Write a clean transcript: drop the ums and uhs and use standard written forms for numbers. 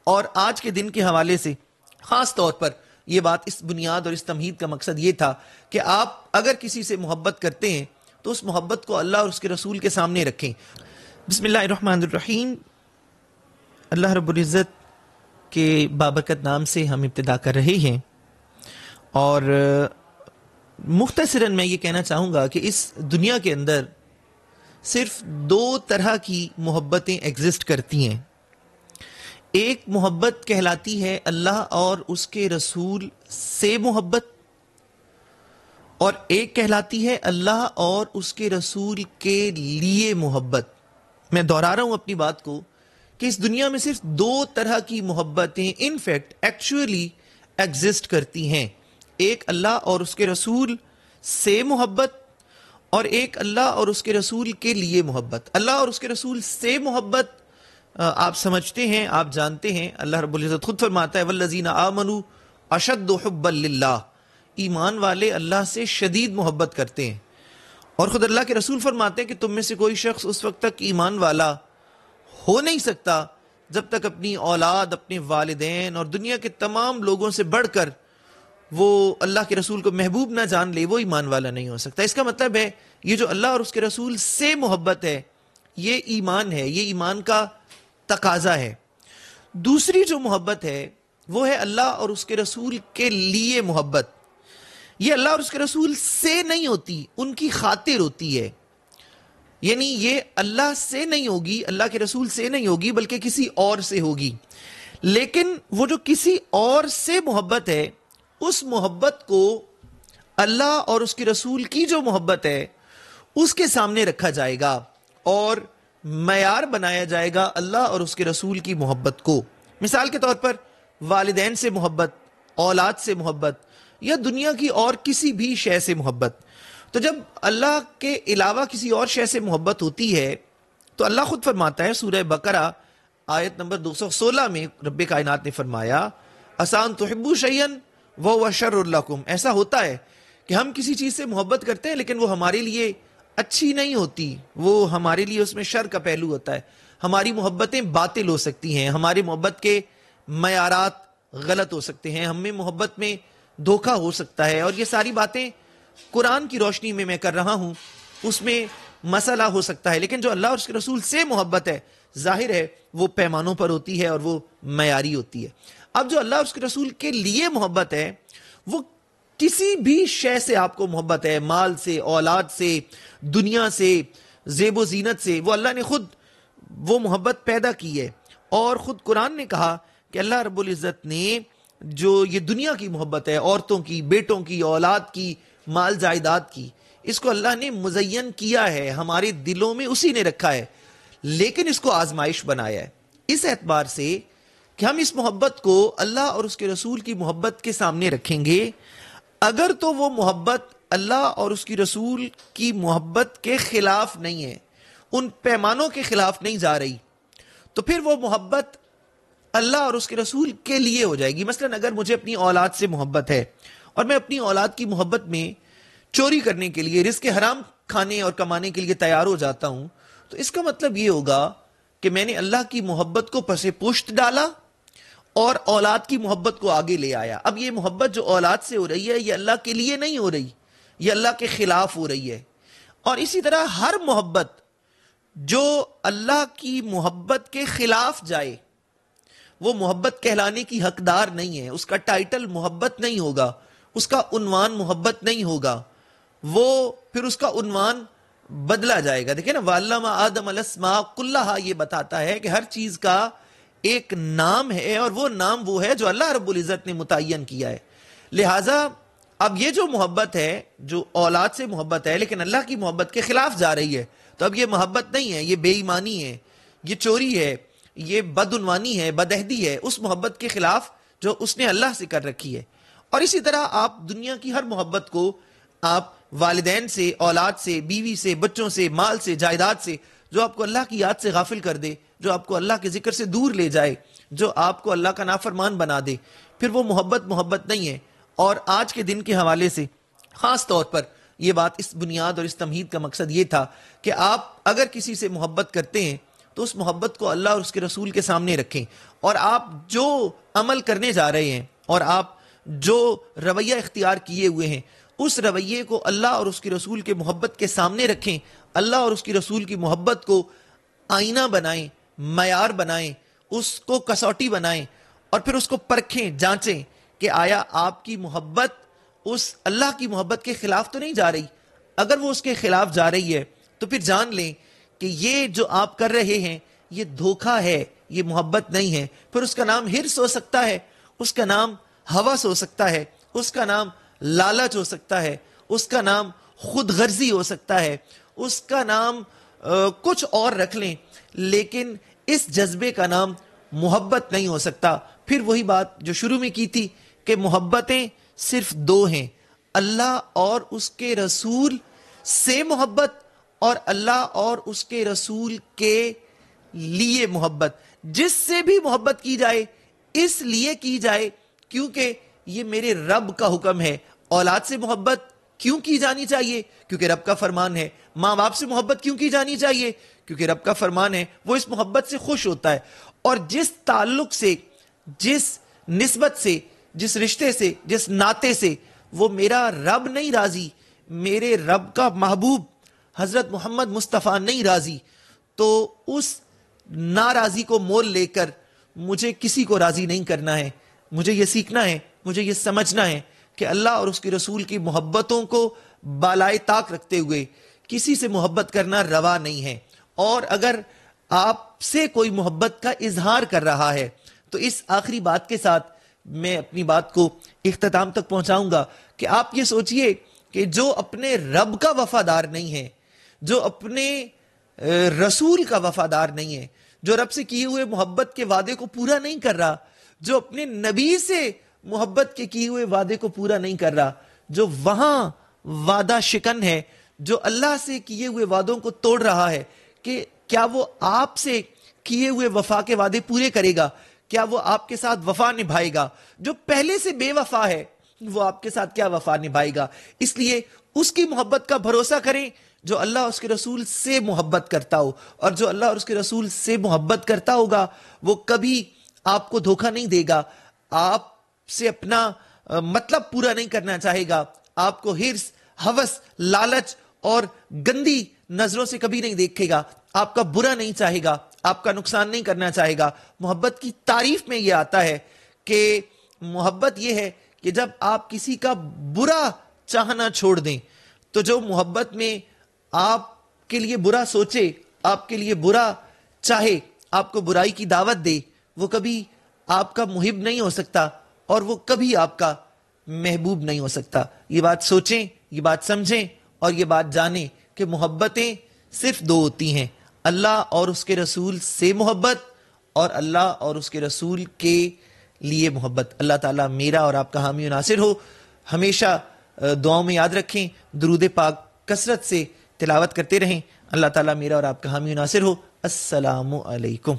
اور آج کے دن کے حوالے سے خاص طور پر یہ بات، اس بنیاد اور اس تمہید کا مقصد یہ تھا کہ آپ اگر کسی سے محبت کرتے ہیں تو اس محبت کو اللہ اور اس کے رسول کے سامنے رکھیں۔ بسم اللہ الرحمن الرحیم۔ اللہ رب العزت کے بابرکت نام سے ہم ابتدا کر رہے ہیں، اور مختصراً میں یہ کہنا چاہوں گا کہ اس دنیا کے اندر صرف دو طرح کی محبتیں ایگزسٹ کرتی ہیں۔ ایک محبت کہلاتی ہے اللہ اور اس کے رسول سے محبت، اور ایک کہلاتی ہے اللہ اور اس کے رسول کے لیے محبت۔ میں دہرا رہا ہوں اپنی بات کو کہ اس دنیا میں صرف دو طرح کی محبتیں ان فیکٹ ایکچولی ایگزسٹ کرتی ہیں، ایک اللہ اور اس کے رسول سے محبت، اور ایک اللہ اور اس کے رسول کے لیے محبت۔ اللہ اور اس کے رسول سے محبت آپ سمجھتے ہیں، آپ جانتے ہیں، اللہ رب العزت خود فرماتا ہے والذین آمنوا اشد حبا للہ، ایمان والے اللہ سے شدید محبت کرتے ہیں۔ اور خود اللہ کے رسول فرماتے ہیں کہ تم میں سے کوئی شخص اس وقت تک ایمان والا ہو نہیں سکتا جب تک اپنی اولاد، اپنے والدین اور دنیا کے تمام لوگوں سے بڑھ کر وہ اللہ کے رسول کو محبوب نہ جان لے، وہ ایمان والا نہیں ہو سکتا۔ اس کا مطلب ہے یہ جو اللہ اور اس کے رسول سے محبت ہے یہ ایمان ہے، یہ ایمان کا تقاضا ہے۔ دوسری جو محبت ہے وہ ہے اللہ اور اس کے رسول کے لیے محبت۔ یہ اللہ اور اس کے رسول سے نہیں ہوتی، ان کی خاطر ہوتی ہے، یعنی یہ اللہ سے نہیں ہوگی، اللہ کے رسول سے نہیں ہوگی، بلکہ کسی اور سے ہوگی۔ لیکن وہ جو کسی اور سے محبت ہے، اس محبت کو اللہ اور اس کے رسول کی جو محبت ہے اس کے سامنے رکھا جائے گا اور معیار بنایا جائے گا اللہ اور اس کے رسول کی محبت کو۔ مثال کے طور پر والدین سے محبت، اولاد سے محبت، یا دنیا کی اور کسی بھی شے سے محبت۔ تو جب اللہ کے علاوہ کسی اور شے سے محبت ہوتی ہے تو اللہ خود فرماتا ہے سورہ بقرہ آیت نمبر 216 میں، رب کائنات نے فرمایا اسان تحبوا شیئا وہو شر لکم، ایسا ہوتا ہے کہ ہم کسی چیز سے محبت کرتے ہیں لیکن وہ ہمارے لیے اچھی نہیں ہوتی، وہ ہمارے لیے اس میں شر کا پہلو ہوتا ہے، ہماری محبتیں باطل ہو سکتی ہیں، ہماری محبت کے معیارات غلط ہو سکتے ہیں، ہمیں محبت میں دھوکہ ہو سکتا ہے، اور یہ ساری باتیں قرآن کی روشنی میں کر رہا ہوں، اس میں مسئلہ ہو سکتا ہے۔ لیکن جو اللہ اور اس کے رسول سے محبت ہے ظاہر ہے وہ پیمانوں پر ہوتی ہے اور وہ معیاری ہوتی ہے۔ اب جو اللہ اور اس کے رسول کے لیے محبت ہے وہ کسی بھی شے سے آپ کو محبت ہے، مال سے، اولاد سے، دنیا سے، زیب و زینت سے، وہ اللہ نے خود وہ محبت پیدا کی ہے، اور خود قرآن نے کہا کہ اللہ رب العزت نے جو یہ دنیا کی محبت ہے، عورتوں کی، بیٹوں کی، اولاد کی، مال جائیداد کی، اس کو اللہ نے مزین کیا ہے، ہمارے دلوں میں اسی نے رکھا ہے، لیکن اس کو آزمائش بنایا ہے اس اعتبار سے کہ ہم اس محبت کو اللہ اور اس کے رسول کی محبت کے سامنے رکھیں گے۔ اگر تو وہ محبت اللہ اور اس کی رسول کی محبت کے خلاف نہیں ہے، ان پیمانوں کے خلاف نہیں جا رہی، تو پھر وہ محبت اللہ اور اس کے رسول کے لیے ہو جائے گی۔ مثلا اگر مجھے اپنی اولاد سے محبت ہے اور میں اپنی اولاد کی محبت میں چوری کرنے کے لیے، رزق حرام کھانے اور کمانے کے لیے تیار ہو جاتا ہوں، تو اس کا مطلب یہ ہوگا کہ میں نے اللہ کی محبت کو پس پشت ڈالا اور اولاد کی محبت کو آگے لے آیا۔ اب یہ محبت جو اولاد سے ہو رہی ہے یہ اللہ کے لیے نہیں ہو رہی، یہ اللہ کے خلاف ہو رہی ہے۔ اور اسی طرح ہر محبت جو اللہ کی محبت کے خلاف جائے وہ محبت کہلانے کی حقدار نہیں ہے، اس کا ٹائٹل محبت نہیں ہوگا، اس کا عنوان محبت نہیں ہوگا، وہ پھر اس کا عنوان بدلا جائے گا۔ دیکھیں نا، وَعَلَّمَ آدَمَ الْأَسْمَاءَ كُلَّهَا، یہ بتاتا ہے کہ ہر چیز کا ایک نام ہے، اور وہ نام وہ ہے جو اللہ رب العزت نے متعین کیا ہے۔ لہٰذا اب یہ جو محبت ہے، جو اولاد سے محبت ہے لیکن اللہ کی محبت کے خلاف جا رہی ہے، تو اب یہ محبت نہیں ہے، یہ بے ایمانی ہے، یہ چوری ہے، یہ بدعنوانی ہے، بدعہدی ہے، اس محبت کے خلاف جو اس نے اللہ سے کر رکھی ہے۔ اور اسی طرح آپ دنیا کی ہر محبت کو آپ والدین سے، اولاد سے، بیوی سے، بچوں سے، مال سے، جائیداد سے، جو آپ کو اللہ کی یاد سے غافل کر دے، جو آپ کو اللہ کے ذکر سے دور لے جائے، جو آپ کو اللہ کا نافرمان بنا دے، پھر وہ محبت نہیں ہے۔ اور آج کے دن کے حوالے سے خاص طور پر یہ بات، اس بنیاد اور اس تمہید کا مقصد یہ تھا کہ آپ اگر کسی سے محبت کرتے ہیں تو اس محبت کو اللہ اور اس کے رسول کے سامنے رکھیں، اور آپ جو عمل کرنے جا رہے ہیں اور آپ جو رویہ اختیار کیے ہوئے ہیں اس رویے کو اللہ اور اس کے رسول کے محبت کے سامنے رکھیں، اللہ اور اس کے رسول کی محبت کو آئینہ بنائیں، معیار بنائیں، اس کو کسوٹی بنائیں، اور پھر اس کو پرکھیں، جانچیں کہ آیا آپ کی محبت اس اللہ کی محبت کے خلاف تو نہیں جا رہی۔ اگر وہ اس کے خلاف جا رہی ہے تو پھر جان لیں کہ یہ جو آپ کر رہے ہیں یہ دھوکہ ہے، یہ محبت نہیں ہے۔ پھر اس کا نام حرص ہو سکتا ہے، اس کا نام ہوس ہو سکتا ہے، اس کا نام لالچ ہو سکتا ہے، اس کا نام خود غرضی ہو سکتا ہے، اس کا نام کچھ اور رکھ لیں، لیکن اس جذبے کا نام محبت نہیں ہو سکتا۔ پھر وہی بات جو شروع میں کی تھی کہ محبتیں صرف دو ہیں، اللہ اور اس کے رسول سے محبت اور اللہ اور اس کے رسول کے لیے محبت۔ جس سے بھی محبت کی جائے اس لیے کی جائے کیونکہ یہ میرے رب کا حکم ہے۔ اولاد سے محبت کیوں کی جانی چاہیے؟ کیونکہ رب کا فرمان ہے۔ ماں باپ سے محبت کیوں کی جانی چاہیے؟ کیونکہ رب کا فرمان ہے، وہ اس محبت سے خوش ہوتا ہے۔ اور جس تعلق سے، جس نسبت سے، جس رشتے سے، جس ناطے سے وہ میرا رب نہیں راضی، میرے رب کا محبوب حضرت محمد مصطفیٰ نہیں راضی، تو اس ناراضی کو مول لے کر مجھے کسی کو راضی نہیں کرنا ہے۔ مجھے یہ سیکھنا ہے، مجھے یہ سمجھنا ہے کہ اللہ اور اس کے رسول کی محبتوں کو بالائے طاق رکھتے ہوئے کسی سے محبت کرنا روا نہیں ہے۔ اور اگر آپ سے کوئی محبت کا اظہار کر رہا ہے تو اس آخری بات کے ساتھ میں اپنی بات کو اختتام تک پہنچاؤں گا کہ آپ یہ سوچئے کہ جو اپنے رب کا وفادار نہیں ہے، جو اپنے رسول کا وفادار نہیں ہے، جو رب سے کیے ہوئے محبت کے وعدے کو پورا نہیں کر رہا، جو اپنے نبی سے محبت کے کیے ہوئے وعدے کو پورا نہیں کر رہا، جو وہاں وعدہ شکن ہے، جو اللہ سے کیے ہوئے وعدوں کو توڑ رہا ہے، کہ کیا وہ آپ سے کیے ہوئے وفا کے وعدے پورے کرے گا؟ کیا وہ آپ کے ساتھ وفا نبھائے گا؟ جو پہلے سے بے وفا ہے وہ آپ کے ساتھ کیا وفا نبھائے گا؟ اس لیے اس کی محبت کا بھروسہ کریں جو اللہ اور اس کے رسول سے محبت کرتا ہو، اور جو اللہ اور اس کے رسول سے محبت کرتا ہوگا وہ کبھی آپ کو دھوکہ نہیں دے گا، آپ سے اپنا مطلب پورا نہیں کرنا چاہے گا، آپ کو حرص، ہوس، لالچ اور گندی نظروں سے کبھی نہیں دیکھے گا، آپ کا برا نہیں چاہے گا، آپ کا نقصان نہیں کرنا چاہے گا۔ محبت کی تعریف میں یہ آتا ہے کہ محبت یہ ہے کہ جب آپ کسی کا برا چاہنا چھوڑ دیں، تو جو محبت میں آپ کے لیے برا سوچے، آپ کے لیے برا چاہے، آپ کو برائی کی دعوت دے، وہ کبھی آپ کا محب نہیں ہو سکتا اور وہ کبھی آپ کا محبوب نہیں ہو سکتا۔ یہ بات سوچیں، یہ بات سمجھیں اور یہ بات جانیں کہ محبتیں صرف دو ہوتی ہیں، اللہ اور اس کے رسول سے محبت اور اللہ اور اس کے رسول کے لیے محبت۔ اللہ تعالیٰ میرا اور آپ کا حامی و ناصر ہو۔ ہمیشہ دعاؤں میں یاد رکھیں، درود پاک کثرت سے تلاوت کرتے رہیں۔ اللہ تعالیٰ میرا اور آپ کا حامی و ناصر ہو۔ السلام علیکم۔